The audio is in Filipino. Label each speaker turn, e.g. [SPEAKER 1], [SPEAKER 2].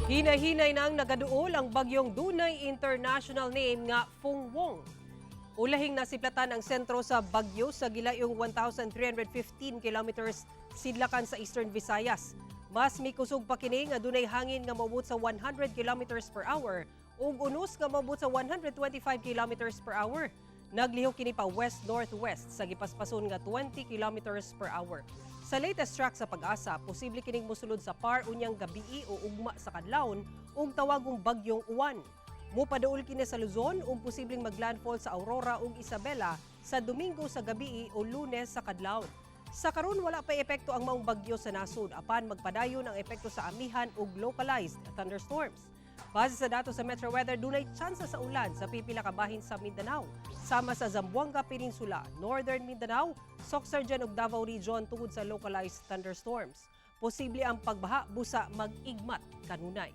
[SPEAKER 1] Hinay-hinay nang nagaduol ang bagyong dunay international name nga Fungwong. Ulahing nasiplatan ang sentro sa bagyo sa gilayong 1,315 kilometers sidlakan sa Eastern Visayas. Mas mikusog pa kini nga dunay hangin nga moabot sa 100 kilometers per hour ug unos nga moabot sa 125 kilometers per hour. Naglihok kini pa west-northwest sa gipaspason nga 20 kilometers per hour. Sa latest track sa Pag-asa, posible kining mosulod sa par unyang gabii o ugma sa kadlawon ug tawagong bagyong Uwan. Mopaduol kini sa Luzon ug posibleng maglandfall sa Aurora ug Isabela sa Domingo sa gabii o Lunes sa kadlawon. Sa karon wala pa epekto ang maong bagyo sa nasod apan magpadayon ang epekto sa amihan ug localized thunderstorms. Base sa datos sa Metro Weather, dunay tsansa sa ulan sa pipila ka bahin sa Mindanao, sama sa Zamboanga Peninsula, Northern Mindanao, Sorsogon ug Davao Region tungod sa localized thunderstorms. Posible ang pagbaha busa mag-igmat kanunay.